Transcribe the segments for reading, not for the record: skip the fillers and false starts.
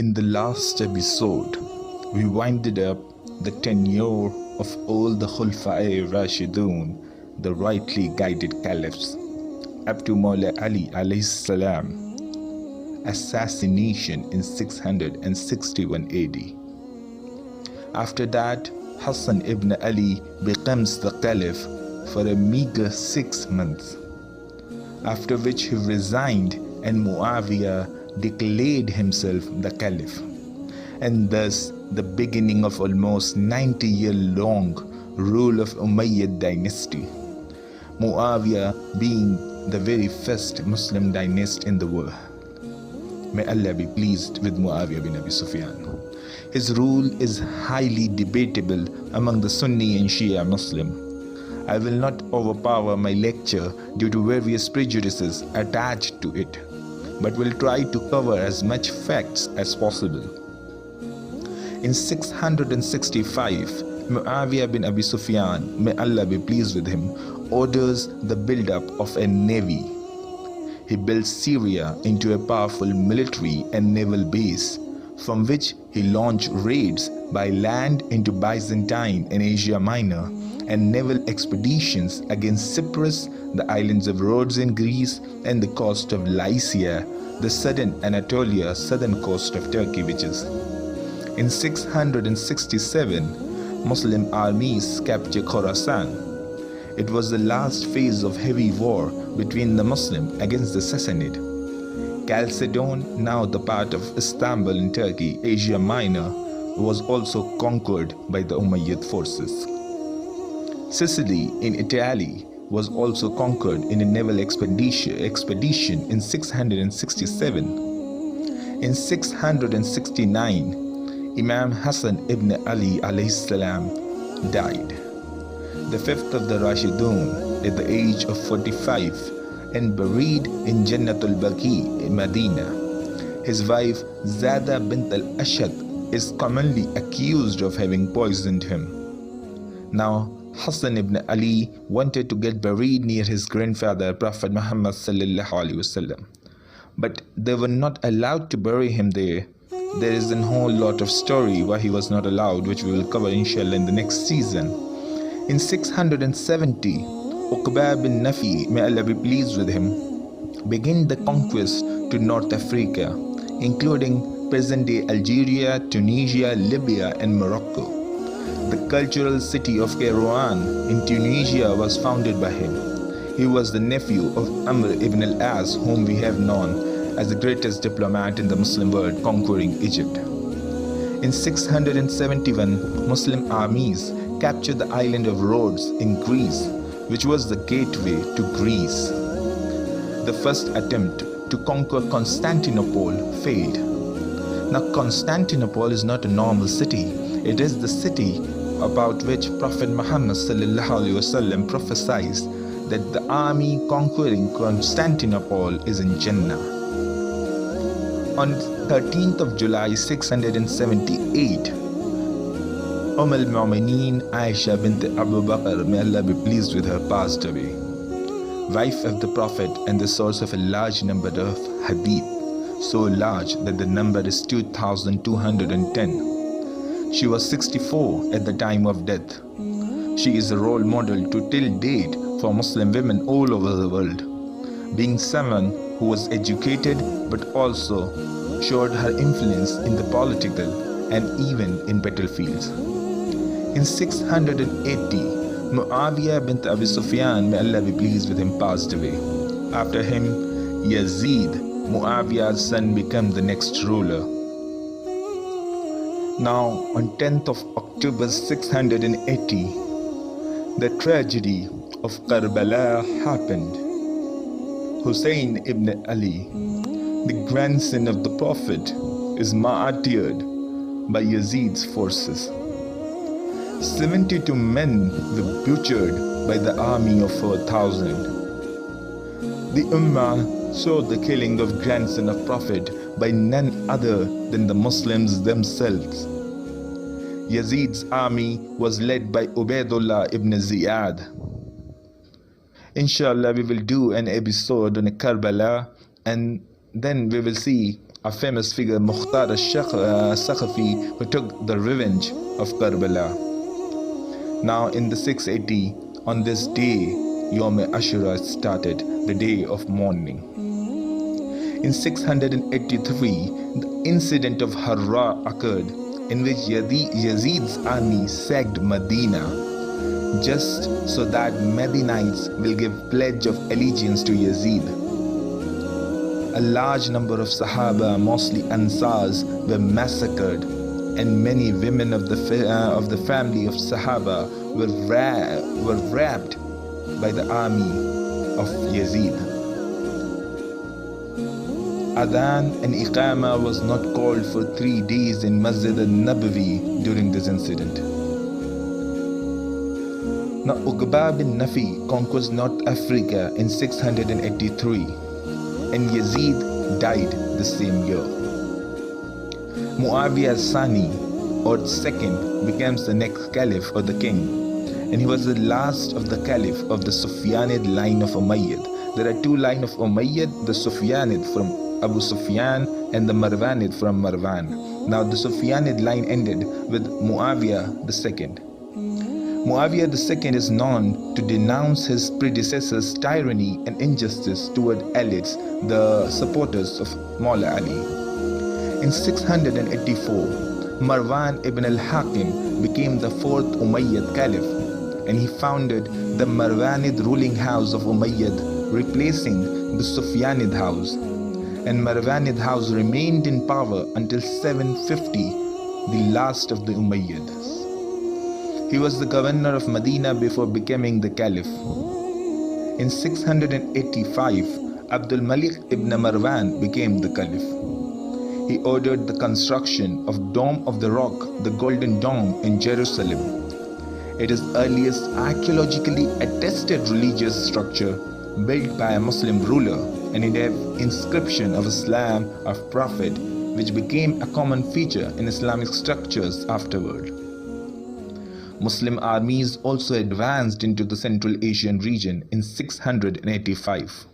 In the last episode, we winded up the tenure of all the Khulafai Rashidun, the rightly guided caliphs, up to Mawla Ali alayhi salam assassination in 661 AD. After that, Hassan ibn Ali becomes the caliph for a meager 6 months, after which he resigned and Muawiya declared himself the caliph, and thus the beginning of almost 90-year-long rule of Umayyad Dynasty, Muawiya being the very first Muslim dynasty in the world. May Allah be pleased with Muawiya bin Abi Sufyan. His rule is highly debatable among the Sunni and Shia Muslim. I will not overpower my lecture due to various prejudices attached to it, but will try to cover as much facts as possible. In 665, Muawiya bin Abi Sufyan, may Allah be pleased with him, orders the build-up of a navy. He builds Syria into a powerful military and naval base, from which he launched raids by land into Byzantine and Asia Minor, and naval expeditions against Cyprus, the islands of Rhodes in Greece, and the coast of Lycia, the southern Anatolia, southern coast of Turkey, In 667, Muslim armies captured Khorasan. It was the last phase of heavy war between the Muslim against the Sassanid. Chalcedon, now the part of Istanbul in Turkey, Asia Minor, was also conquered by the Umayyad forces. Sicily in Italy was also conquered in a naval expedition in 667. In 669, Imam Hassan ibn Ali alayhi salam died, the fifth of the Rashidun, at the age of 45, and buried in Jannatul Baqi in Medina. His wife Zada bint al-Ashad is commonly accused of having poisoned him. Now, Hassan ibn Ali wanted to get buried near his grandfather Prophet Muhammad sallallahu alaihi wasallam, but they were not allowed to bury him there. There is a whole lot of story why he was not allowed, which we will cover inshallah in the next season. In 670, Uqba bin Nafi, may Allah be pleased with him, began the conquest to North Africa, including present-day Algeria, Tunisia, Libya, and Morocco. The cultural city of Kairouan in Tunisia was founded by him. He was the nephew of Amr ibn al-As, whom we have known as the greatest diplomat in the Muslim world, conquering Egypt. In 671, Muslim armies captured the island of Rhodes in Greece, which was the gateway to Greece. The first attempt to conquer Constantinople failed. Now, Constantinople is not a normal city. It is the city about which Prophet Muhammad ﷺ prophesied that the army conquering Constantinople is in Jannah. On 13th of July 678, al-Mu'mineen Aisha bint Abu Bakr, may Allah be pleased with her, passed away. Wife of the Prophet and the source of a large number of hadith, so large that the number is 2,210. She was 64 at the time of death. She is a role model to till date for Muslim women all over the world, being someone who was educated but also showed her influence in the political and even in battlefields. In 680, Muawiya bin Abi Sufyan, may Allah be pleased with him, passed away. After him, Yazid, Muawiya's son, became the next ruler. Now, on 10th of October 680, the tragedy of Karbala happened. Hussain ibn Ali, the grandson of the Prophet, is martyred by Yazid's forces. 72 men were butchered by the army of 4,000. The Ummah saw the killing of grandson of Prophet by none other than the Muslims themselves. Yazid's army was led by Ubaidullah ibn Ziyad. Inshallah, we will do an episode on Karbala, and then we will see a famous figure, Mukhtar al-Sakhafi, who took the revenge of Karbala. Now in the 680, on this day, Yom Ashura started, the day of mourning. In 683, the incident of Harra occurred, in which Yazid's army sacked Medina, just so that Medinites will give pledge of allegiance to Yazid. A large number of Sahaba, mostly Ansars, were massacred, and many women of the family of Sahaba were raped by the army of Yazid. Adhan and Iqama was not called for 3 days in Masjid al-Nabawi during this incident. Now Uqba bin Nafi conquers North Africa in 683, and Yazid died the same year. Muawiya Sani, or second, becomes the next Caliph or the king, and he was the last of the Caliph of the Sufyanid line of Umayyad. There are 2 lines of Umayyad, the Sufyanid from Abu Sufyan and the Marwanid from Marwan. Now the Sufyanid line ended with Muawiya II. Muawiya II is known to denounce his predecessors' tyranny and injustice toward elites, the supporters of Mawla Ali. In 684, Marwan ibn al-Hakim became the 4th Umayyad Caliph, and he founded the Marwanid ruling house of Umayyad, replacing the Sufyanid house. And Marwanid house remained in power until 750, the last of the Umayyads. He was the governor of Medina before becoming the Caliph. In 685, Abdul Malik ibn Marwan became the Caliph. He ordered the construction of Dome of the Rock, the Golden Dome in Jerusalem. It is the earliest archaeologically attested religious structure built by a Muslim ruler, and it has inscription of Islam of Prophet, which became a common feature in Islamic structures afterward. Muslim armies also advanced into the Central Asian region in 685.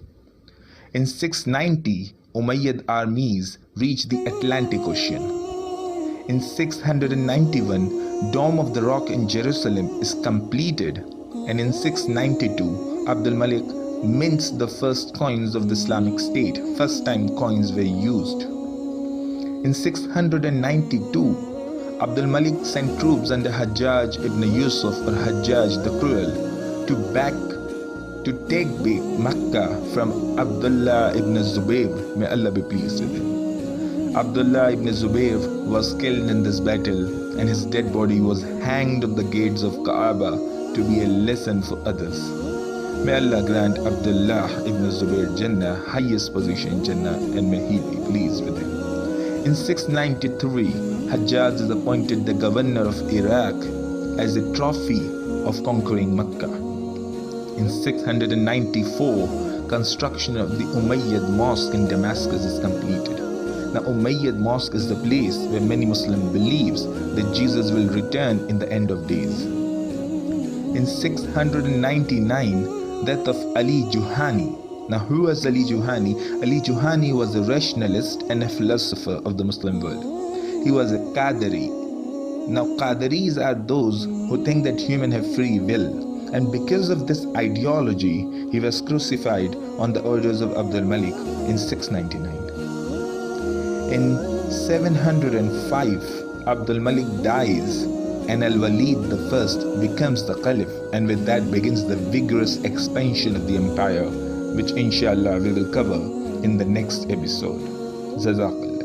In 690, Umayyad armies reached the Atlantic Ocean. In 691, Dome of the Rock in Jerusalem is completed, and in 692, Abdul Malik mints the first coins of the Islamic State. First time coins were used. In 692, Abdul Malik sent troops under Hajjaj ibn Yusuf, or Hajjaj the Cruel, to take back Makkah from Abdullah ibn Zubayr, may Allah be pleased with him. Abdullah ibn Zubayr was killed in this battle, and his dead body was hanged on the gates of Kaaba to be a lesson for others. May Allah grant Abdullah ibn Zubayr Jannah, highest position in Jannah, and may he be pleased with him. In 693, Hajjaj is appointed the governor of Iraq as a trophy of conquering Mecca. In 694, construction of the Umayyad Mosque in Damascus is completed. Now Umayyad Mosque is the place where many Muslims believes that Jesus will return in the end of days. In 699, death of Ali Juhani. Now who was Ali Juhani? Ali Juhani was a rationalist and a philosopher of the Muslim world. He was a Qadari. Now Qadaris are those who think that humans have free will, and because of this ideology, he was crucified on the orders of Abdul Malik in 699. In 705, Abdul Malik dies, and Al-Walid I becomes the Caliph, and with that begins the vigorous expansion of the empire, which inshallah we will cover in the next episode. Jazakallah.